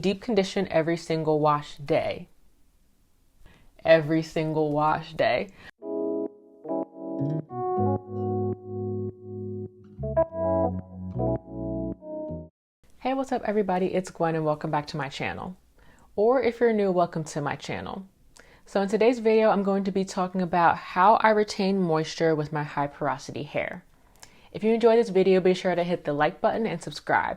Deep condition every single wash day. Every single wash day. Hey, what's up everybody? It's Gwen and welcome back to my channel. Or if you're new, welcome to my channel. So in today's video, I'm going to be talking about how I retain moisture with my high porosity hair. If you enjoyed this video, be sure to hit the like button and subscribe.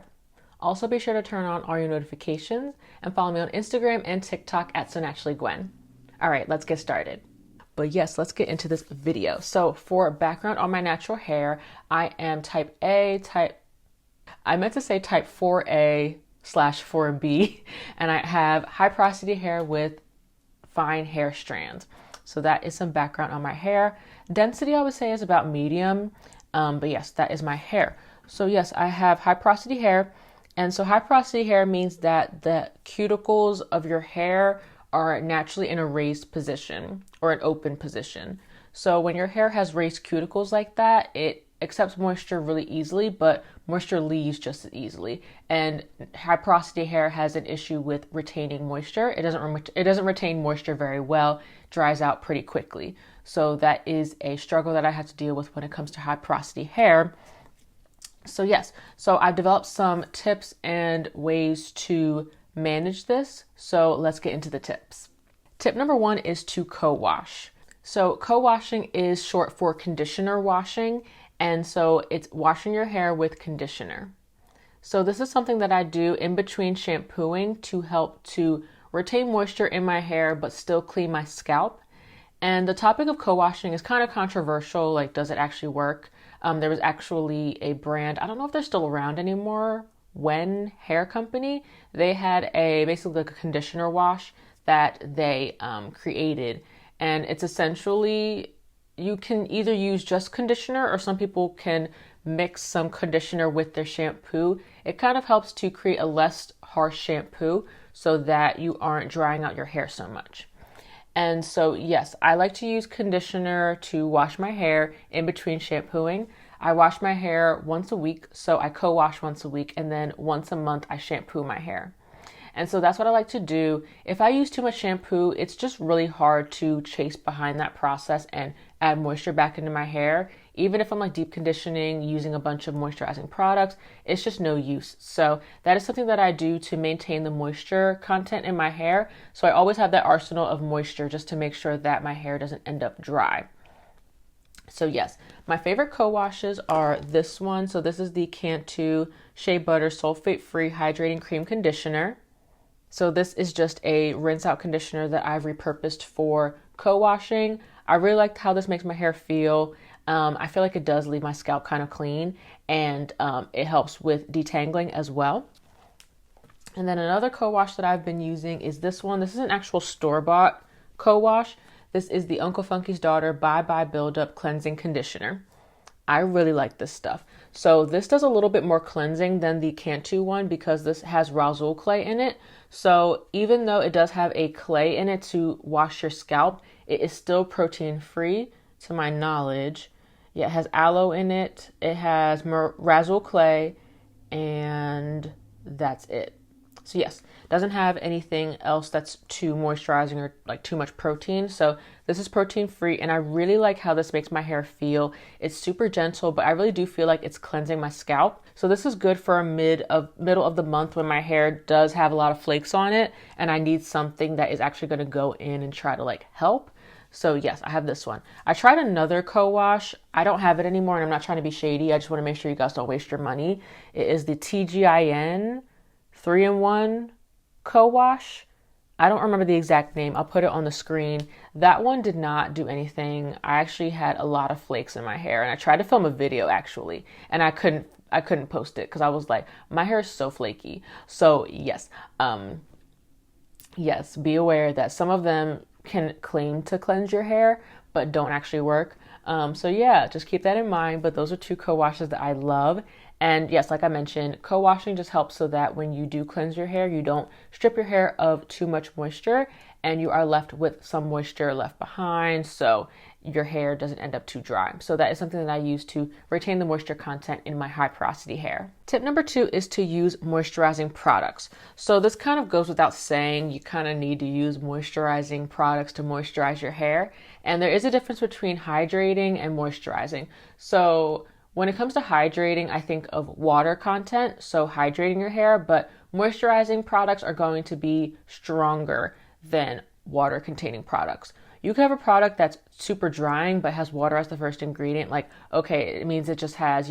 Also be sure to turn on all your notifications and follow me on Instagram and TikTok at SoNaturallyGwen. All right, let's get started. But yes, let's get into this video. So for background on my natural hair, I am type 4A/4B, and I have high porosity hair with fine hair strands. So that is some background on my hair. Density, I would say, is about medium, but yes, that is my hair. So yes, I have high porosity hair, and so high porosity hair means that the cuticles of your hair are naturally in a raised position or an open position. So when your hair has raised cuticles like that, it accepts moisture really easily, but moisture leaves just as easily. And high porosity hair has an issue with retaining moisture. It doesn't retain moisture very well, dries out pretty quickly. So that is a struggle that I have to deal with when it comes to high porosity hair. So yes, so I've developed some tips and ways to manage this. So let's get into the tips. Tip number 1 is to co-wash. So co-washing is short for conditioner washing. And so it's washing your hair with conditioner. So this is something that I do in between shampooing to help to retain moisture in my hair, but still clean my scalp. And the topic of co-washing is kind of controversial. Like, does it actually work? There was actually a brand, I don't know if they're still around anymore, Gwen hair company. They had basically like a conditioner wash that they created. And it's essentially, you can either use just conditioner or some people can mix some conditioner with their shampoo. It kind of helps to create a less harsh shampoo so that you aren't drying out your hair so much. And so, yes, I like to use conditioner to wash my hair in between shampooing. I wash my hair once a week, so I co-wash once a week, and then once a month I shampoo my hair. And so that's what I like to do. If I use too much shampoo, it's just really hard to chase behind that process and add moisture back into my hair. Even if I'm like deep conditioning, using a bunch of moisturizing products, it's just no use. So that is something that I do to maintain the moisture content in my hair. So I always have that arsenal of moisture just to make sure that my hair doesn't end up dry. So yes, my favorite co-washes are this one. So this is the Cantu Shea Butter Sulfate-Free Hydrating Cream Conditioner. So this is just a rinse out conditioner that I've repurposed for co-washing. I really like how this makes my hair feel. I feel like it does leave my scalp kind of clean, and it helps with detangling as well. And then another co-wash that I've been using is this one. This is an actual store-bought co-wash. This is the Uncle Funky's Daughter Bye Bye Build Up Cleansing Conditioner. I really like this stuff. So this does a little bit more cleansing than the Cantu one because this has Razul clay in it. So even though it does have a clay in it to wash your scalp, it is still protein free to my knowledge. Yeah, it has aloe in it. It has Razul clay, and that's it. So yes, doesn't have anything else that's too moisturizing or like too much protein. So this is protein free, and I really like how this makes my hair feel. It's super gentle, but I really do feel like it's cleansing my scalp. So this is good for a middle of the month when my hair does have a lot of flakes on it and I need something that is actually going to go in and try to like help. So yes, I have this one. I tried another co-wash. I don't have it anymore, and I'm not trying to be shady. I just want to make sure you guys don't waste your money. It is the TGIN 3-in-1 co-wash. I don't remember the exact name. I'll put it on the screen. That one did not do anything. I actually had a lot of flakes in my hair, and I tried to film a video actually, and I couldn't post it because I was like, my hair is so flaky. So yes, yes, be aware that some of them can claim to cleanse your hair, but don't actually work. So yeah, just keep that in mind. But those are two co-washes that I love. And yes, like I mentioned, co-washing just helps so that when you do cleanse your hair, you don't strip your hair of too much moisture and you are left with some moisture left behind, so your hair doesn't end up too dry. So that is something that I use to retain the moisture content in my high porosity hair. Tip number 2 is to use moisturizing products. So this kind of goes without saying, you kind of need to use moisturizing products to moisturize your hair. And there is a difference between hydrating and moisturizing. So when it comes to hydrating, I think of water content, so hydrating your hair, but moisturizing products are going to be stronger than water containing products. You could have a product that's super drying but has water as the first ingredient. Like, okay, it means it just has,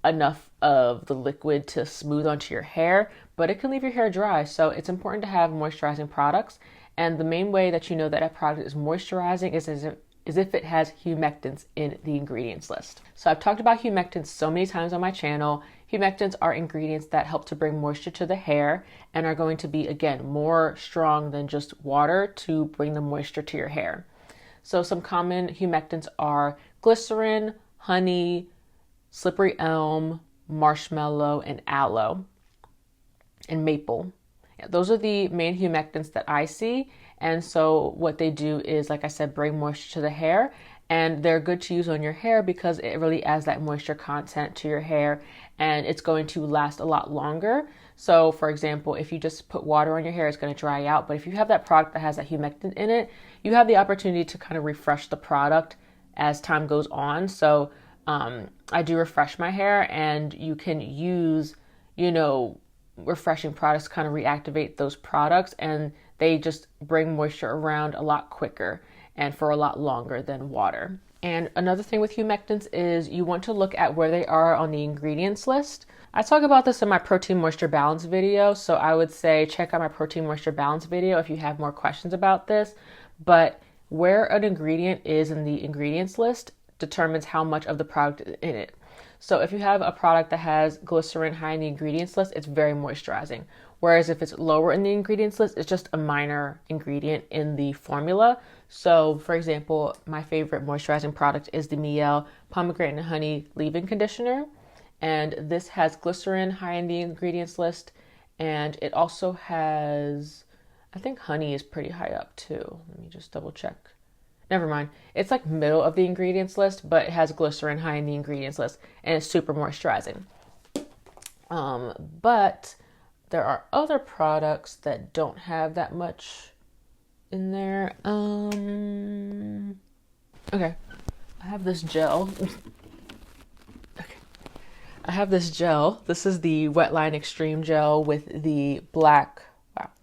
enough of the liquid to smooth onto your hair, but it can leave your hair dry. So it's important to have moisturizing products. And the main way that you know that a product is moisturizing is if it has humectants in the ingredients list. So I've talked about humectants so many times on my channel. Humectants are ingredients that help to bring moisture to the hair and are going to be, again, more strong than just water to bring the moisture to your hair. So some common humectants are glycerin, honey, slippery elm, marshmallow, and aloe, and maple. Yeah, those are the main humectants that I see. And so what they do is, like I said, bring moisture to the hair, and they're good to use on your hair because it really adds that moisture content to your hair and it's going to last a lot longer. So for example, if you just put water on your hair, it's going to dry out. But if you have that product that has that humectant in it, you have the opportunity to kind of refresh the product as time goes on. So I do refresh my hair, and you can use, refreshing products to kind of reactivate those products, and they just bring moisture around a lot quicker and for a lot longer than water. And another thing with humectants is you want to look at where they are on the ingredients list. I talk about this in my protein moisture balance video, so I would say check out my protein moisture balance video if you have more questions about this. But where an ingredient is in the ingredients list determines how much of the product is in it. So if you have a product that has glycerin high in the ingredients list, it's very moisturizing. Whereas if it's lower in the ingredients list, it's just a minor ingredient in the formula. So for example, my favorite moisturizing product is the Mielle Pomegranate and Honey Leave-In Conditioner. And this has glycerin high in the ingredients list. And it also has, I think honey is pretty high up too. Let me just double check. Never mind. It's like middle of the ingredients list, but it has glycerin high in the ingredients list, and it's super moisturizing. But there are other products that don't have that much in there. Okay. I have this gel. Okay. I have this gel. This is the Wetline Extreme Gel with the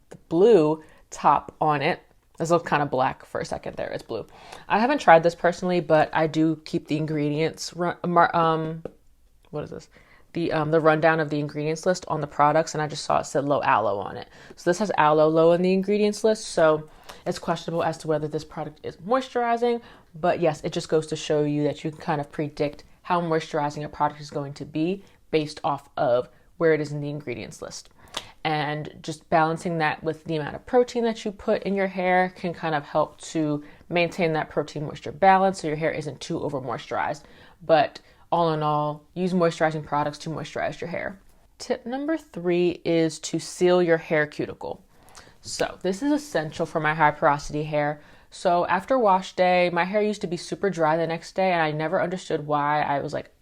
the blue top on it. This looks kind of black for a second there. It's blue. I haven't tried this personally, but I do keep the ingredients. What is this? The rundown of the ingredients list on the products, and I just saw it said low aloe on it. So this has aloe low in the ingredients list, so it's questionable as to whether this product is moisturizing. But yes, it just goes to show you that you can kind of predict how moisturizing a product is going to be based off of where it is in the ingredients list. And just balancing that with the amount of protein that you put in your hair can kind of help to maintain that protein moisture balance so your hair isn't too over moisturized. But all in all, use moisturizing products to moisturize your hair. Tip number 3 is to seal your hair cuticle. So this is essential for my high porosity hair. So after wash day, my hair used to be super dry the next day, and I never understood why.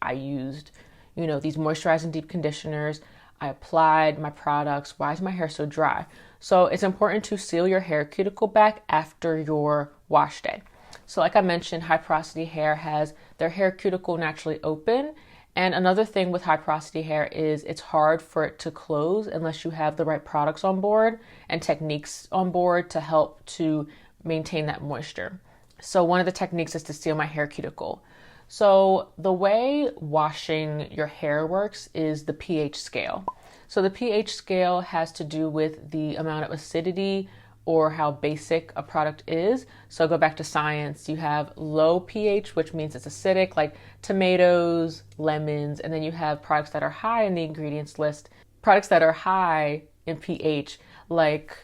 I used, these moisturizing deep conditioners. I applied my products. Why is my hair so dry? So it's important to seal your hair cuticle back after your wash day. So like I mentioned, high porosity hair has their hair cuticle naturally open. And another thing with high porosity hair is it's hard for it to close unless you have the right products on board and techniques on board to help to maintain that moisture. So one of the techniques is to seal my hair cuticle. So the way washing your hair works is the pH scale. So the pH scale has to do with the amount of acidity or how basic a product is. So go back to science, you have low pH, which means it's acidic, like tomatoes, lemons, and then you have products that are high in the ingredients list, products that are high in pH, like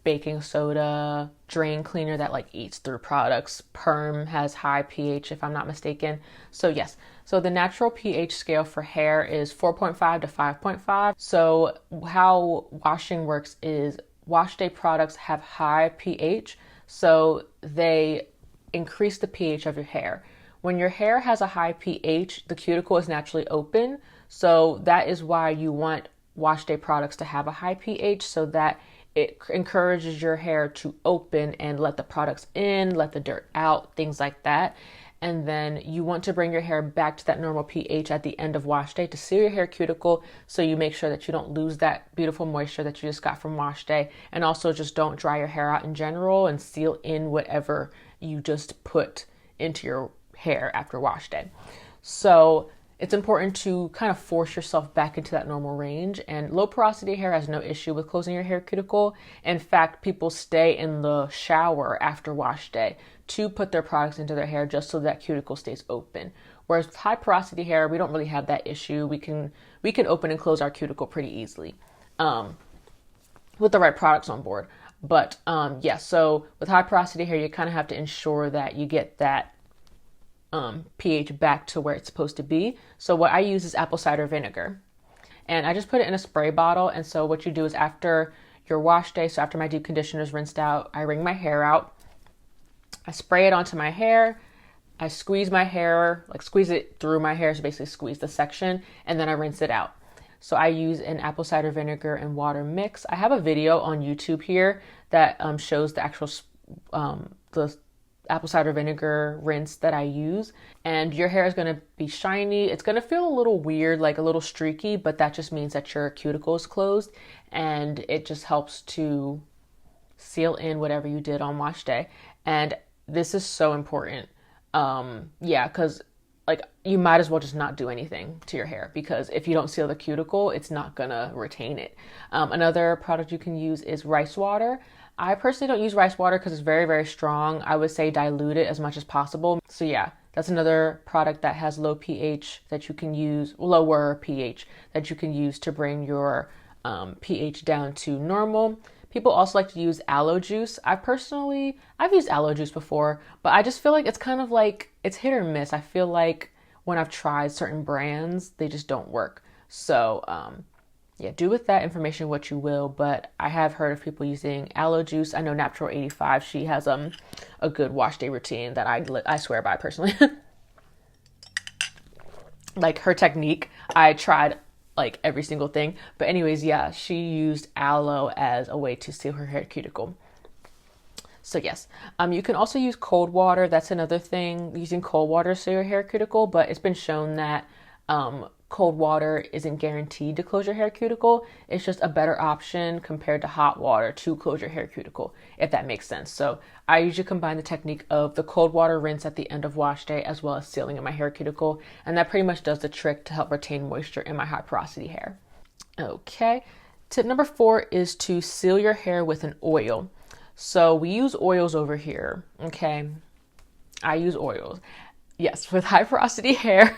baking soda, drain cleaner that like eats through products. Perm has high pH if I'm not mistaken. So yes, so the natural pH scale for hair is 4.5 to 5.5. So how washing works is wash day products have high pH, so they increase the pH of your hair. When your hair has a high pH, the cuticle is naturally open. So that is why you want wash day products to have a high pH, so that it encourages your hair to open and let the products in, let the dirt out, things like that. And then you want to bring your hair back to that normal pH at the end of wash day to seal your hair cuticle, so you make sure that you don't lose that beautiful moisture that you just got from wash day. And also just don't dry your hair out in general and seal in whatever you just put into your hair after wash day. So it's important to kind of force yourself back into that normal range. And low porosity hair has no issue with closing your hair cuticle. In fact, people stay in the shower after wash day to put their products into their hair just so that cuticle stays open. Whereas with high porosity hair, we don't really have that issue. We can open and close our cuticle pretty easily with the right products on board. But yeah, so with high porosity hair, you kind of have to ensure that you get that pH back to where it's supposed to be. So what I use is apple cider vinegar, and I just put it in a spray bottle. And so what you do is after your wash day, so after my deep conditioner is rinsed out, I wring my hair out, I spray it onto my hair, I squeeze my hair, like squeeze it through my hair, so basically squeeze the section, and then I rinse it out. So I use an apple cider vinegar and water mix. I have a video on YouTube here that shows the actual the apple cider vinegar rinse that I use, and your hair is going to be shiny. It's going to feel a little weird, like a little streaky, but that just means that your cuticle is closed, and it just helps to seal in whatever you did on wash day. And this is so important. Yeah, because like you might as well just not do anything to your hair, because if you don't seal the cuticle, it's not gonna retain it. Another product you can use is rice water. I personally don't use rice water because it's very, very strong. I would say dilute it as much as possible. So yeah, that's another product that has low pH that you can use, lower pH that you can use to bring your pH down to normal. People also like to use aloe juice. I've used aloe juice before, but I just feel like it's kind of like, it's hit or miss. I feel like when I've tried certain brands, they just don't work. So yeah, do with that information what you will, but I have heard of people using aloe juice. I know Natural 85, she has a good wash day routine that I swear by personally. Like her technique, I tried like every single thing. But anyways, yeah, she used aloe as a way to seal her hair cuticle. So yes, you can also use cold water. That's another thing, using cold water to seal your hair cuticle, but it's been shown that cold water isn't guaranteed to close your hair cuticle. It's just a better option compared to hot water to close your hair cuticle, if that makes sense. So I usually combine the technique of the cold water rinse at the end of wash day as well as sealing in my hair cuticle. And that pretty much does the trick to help retain moisture in my high porosity hair. Okay. Tip number 4 is to seal your hair with an oil. So we use oils over here. Okay. I use oils. Yes, with high porosity hair,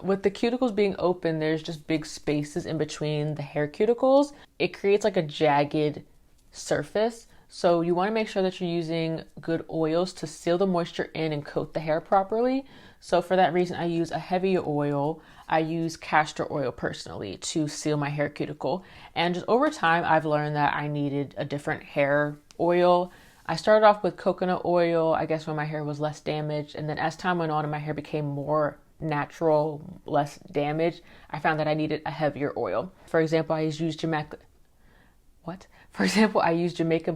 with the cuticles being open, there's just big spaces in between the hair cuticles. It creates like a jagged surface. So you want to make sure that you're using good oils to seal the moisture in and coat the hair properly. So for that reason, I use a heavier oil. I use castor oil personally to seal my hair cuticle. And just over time, I've learned that I needed a different hair oil. I started off with coconut oil, I guess when my hair was less damaged. And then as time went on and my hair became more natural, less damaged, I found that I needed a heavier oil. For example, I used Jamaican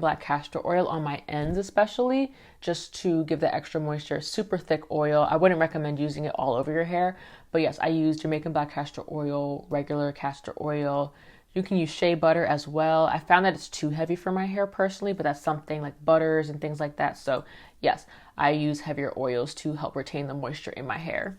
black castor oil on my ends especially, just to give that extra moisture. Super thick oil. I wouldn't recommend using it all over your hair. But yes, I use Jamaican black castor oil, regular castor oil. You can use shea butter as well. I found that it's too heavy for my hair personally, but that's something like butters and things like that. So yes, I use heavier oils to help retain the moisture in my hair.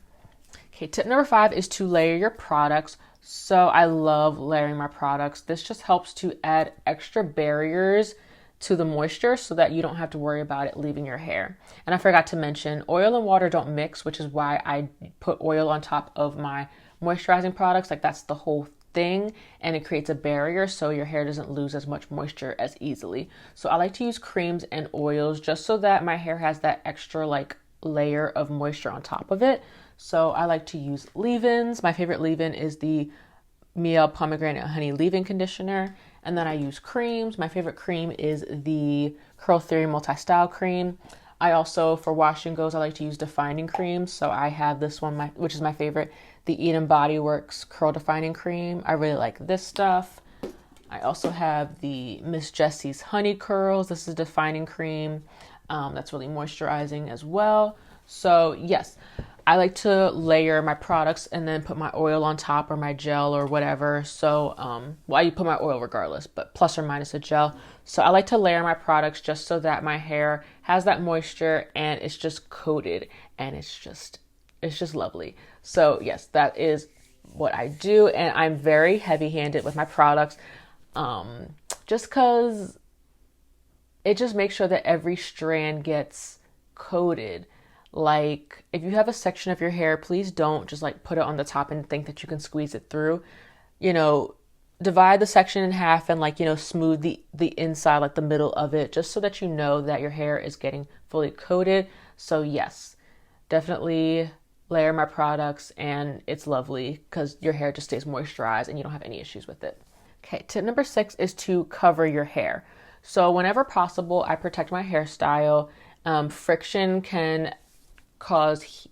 Okay, tip number 5 is to layer your products. So I love layering my products. This just helps to add extra barriers to the moisture so that you don't have to worry about it leaving your hair. And I forgot to mention, oil and water don't mix, which is why I put oil on top of my moisturizing products. Like that's the whole thing and it creates a barrier so your hair doesn't lose as much moisture as easily. So I like to use creams and oils just so that my hair has that extra like layer of moisture on top of it. So I like to use leave-ins. My favorite leave-in is the Miel Pomegranate Honey Leave-In Conditioner. And then I use creams. My favorite cream is the Curl Theory Multi-Style Cream. I also, for wash and goes, I like to use defining creams. So I have this one, which is my favorite, the Eden Body Works Curl Defining Cream. I really like this stuff. I also have the Miss Jessie's Honey Curls. This is a defining cream that's really moisturizing as well. So yes, I like to layer my products and then put my oil on top or my gel or whatever. So, well, you put my oil regardless, but plus or minus a gel. So I like to layer my products just so that my hair has that moisture and it's just coated and it's just lovely. So yes, that is what I do. And I'm very heavy handed with my products, just cause it just makes sure that every strand gets coated. Like if you have a section of your hair, please don't just like put it on the top and think that you can squeeze it through. You know, divide the section in half and like, you know, smooth the inside, like the middle of it, just so that you know that your hair is getting fully coated. So yes, definitely layer my products and it's lovely because your hair just stays moisturized and you don't have any issues with it. Okay, tip number 6 is to cover your hair. So whenever possible, I protect my hairstyle. Friction can cause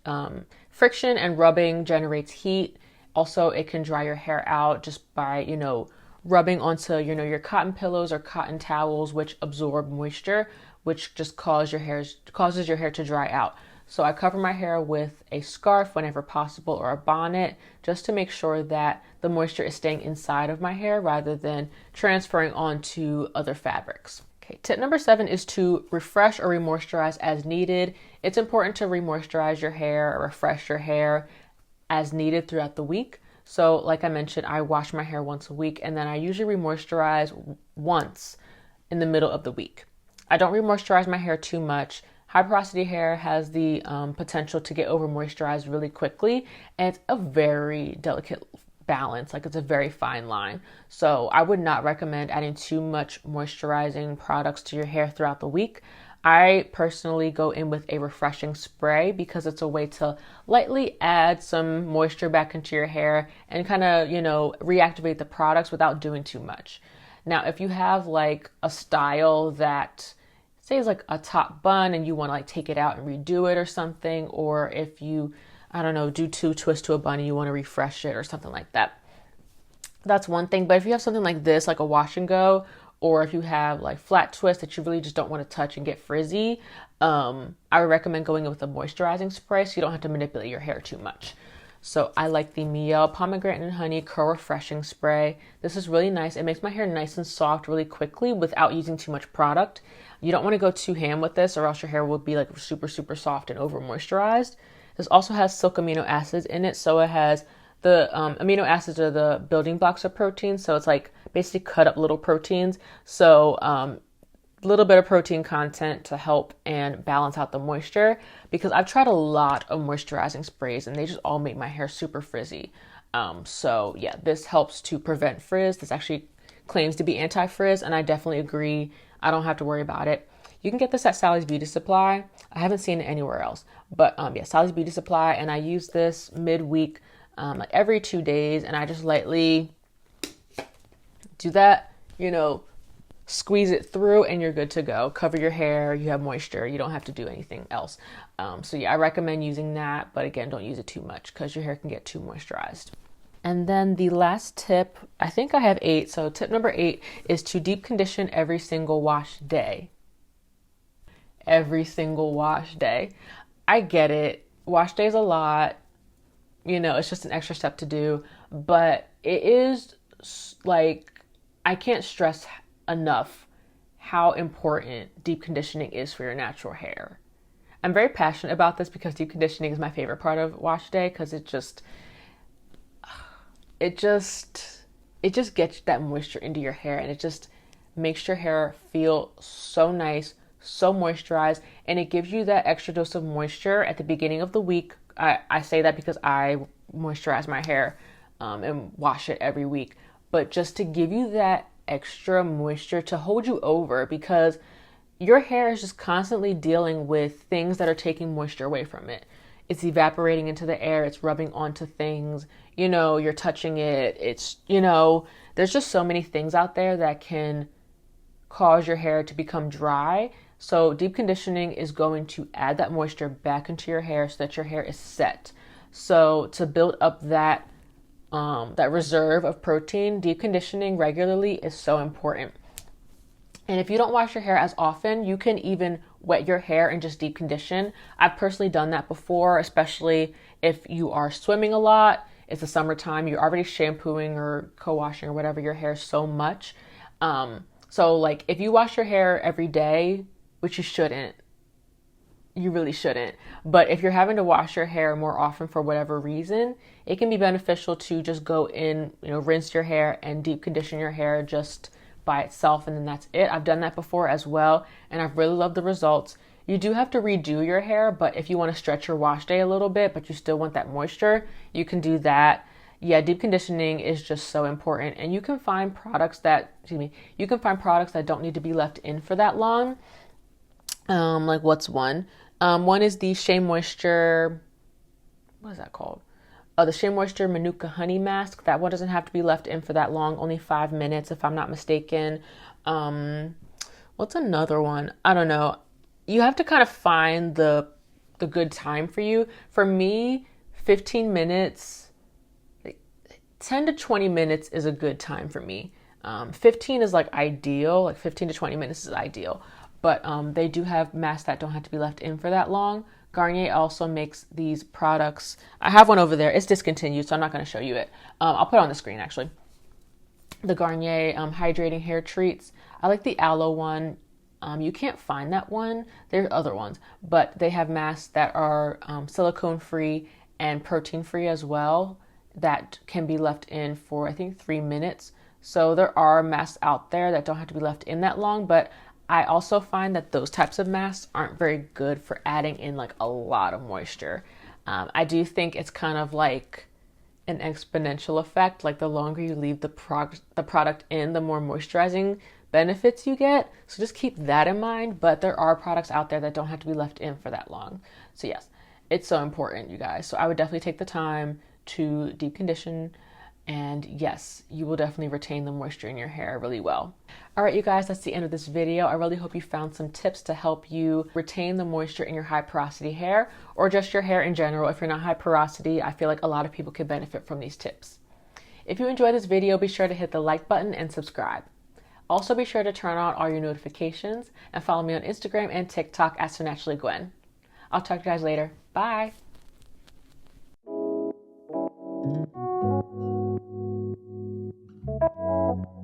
friction, and rubbing generates heat. Also, it can dry your hair out just by, you know, rubbing onto, you know, your cotton pillows or cotton towels, which absorb moisture, which just causes your hair to dry out. So I cover my hair with a scarf whenever possible or a bonnet just to make sure that the moisture is staying inside of my hair rather than transferring onto other fabrics. Okay, tip number 7 is to refresh or remoisturize as needed. It's important to remoisturize your hair or refresh your hair as needed throughout the week. So like I mentioned, I wash my hair once a week and then I usually remoisturize once in the middle of the week. I don't remoisturize my hair too much. High porosity hair has the potential to get over moisturized really quickly, and it's a very delicate balance. Like it's a very fine line. So I would not recommend adding too much moisturizing products to your hair throughout the week. I personally go in with a refreshing spray because it's a way to lightly add some moisture back into your hair and kind of, you know, reactivate the products without doing too much. Now, if you have like a style that say is like a top bun and you want to like take it out and redo it or something, or if you, I don't know, do 2 twists to a bun and you want to refresh it or something like that, that's one thing. But if you have something like this, like a wash and go, or if you have like flat twists that you really just don't want to touch and get frizzy, I would recommend going in with a moisturizing spray so you don't have to manipulate your hair too much. So I like the Miel Pomegranate and Honey Curl Refreshing Spray. This is really nice. It makes my hair nice and soft really quickly without using too much product. You don't want to go too ham with this or else your hair will be like super, super soft and over moisturized. This also has silk amino acids in it. So it has the amino acids are the building blocks of protein. So it's like basically cut up little proteins. So little bit of protein content to help and balance out the moisture, because I've tried a lot of moisturizing sprays and they just all make my hair super frizzy. So yeah, this helps to prevent frizz. This actually claims to be anti-frizz, and I definitely agree. I don't have to worry about it. You can get this at Sally's Beauty Supply. I haven't seen it anywhere else, but yeah, Sally's Beauty Supply, and I use this midweek, like every 2 days, and I just lightly do that, you know, squeeze it through and you're good to go. Cover your hair, you have moisture, you don't have to do anything else. So yeah, I recommend using that, but again, don't use it too much because your hair can get too moisturized. And then the last tip, I think I have 8. So tip number 8 is to deep condition every single wash day. Every single wash day. I get it. Wash day is a lot. You know, it's just an extra step to do, but it is like, I can't stress enough how important deep conditioning is for your natural hair. I'm very passionate about this because deep conditioning is my favorite part of wash day, because it just gets that moisture into your hair, and it just makes your hair feel so nice, so moisturized, and it gives you that extra dose of moisture at the beginning of the week. I say that because I moisturize my hair and wash it every week, but just to give you that extra moisture to hold you over, because your hair is just constantly dealing with things that are taking moisture away from it. It's evaporating into the air, it's rubbing onto things, you're touching it. It's, there's just so many things out there that can cause your hair to become dry. So deep conditioning is going to add that moisture back into your hair so that your hair is set. So to build up that reserve of protein, deep conditioning regularly is so important. And if you don't wash your hair as often, you can even wet your hair and just deep condition. I've personally done that before, especially if you are swimming a lot. It's the summertime, you're already shampooing or co-washing or whatever your hair so much. So like if you wash your hair every day, which you shouldn't, you really shouldn't. But if you're having to wash your hair more often for whatever reason, it can be beneficial to just go in, rinse your hair and deep condition your hair just by itself, and then that's it. I've done that before as well, and I've really loved the results. You do have to redo your hair, but if you want to stretch your wash day a little bit, but you still want that moisture, you can do that. Yeah, deep conditioning is just so important, and you can find products that don't need to be left in for that long. Like what's one? One is the Shea Moisture, what is that called? The Shea Moisture Manuka Honey Mask. That one doesn't have to be left in for that long, only 5 minutes if I'm not mistaken. What's another one? I don't know. You have to kind of find the good time for you. For me, 15 minutes, 10 to 20 minutes is a good time for me. 15 is like ideal, like 15 to 20 minutes is ideal. But they do have masks that don't have to be left in for that long. Garnier also makes these products. I have one over there. It's discontinued, so I'm not going to show you it. I'll put it on the screen, actually. The Garnier Hydrating Hair Treats. I like the aloe one. You can't find that one. There's other ones, but they have masks that are silicone-free and protein-free as well that can be left in for, I think, 3 minutes. So there are masks out there that don't have to be left in that long, but I also find that those types of masks aren't very good for adding in like a lot of moisture. I do think it's kind of like an exponential effect. Like the longer you leave the product in, the more moisturizing benefits you get. So just keep that in mind. But there are products out there that don't have to be left in for that long. So yes, it's so important, you guys. So I would definitely take the time to deep condition. And yes, you will definitely retain the moisture in your hair really well. All right, you guys, that's the end of this video. I really hope you found some tips to help you retain the moisture in your high porosity hair, or just your hair in general. If you're not high porosity, I feel like a lot of people could benefit from these tips. If you enjoyed this video, be sure to hit the like button and subscribe. Also, be sure to turn on all your notifications and follow me on Instagram and TikTok at SoNaturallyGwen. I'll talk to you guys later. Bye. Thank you.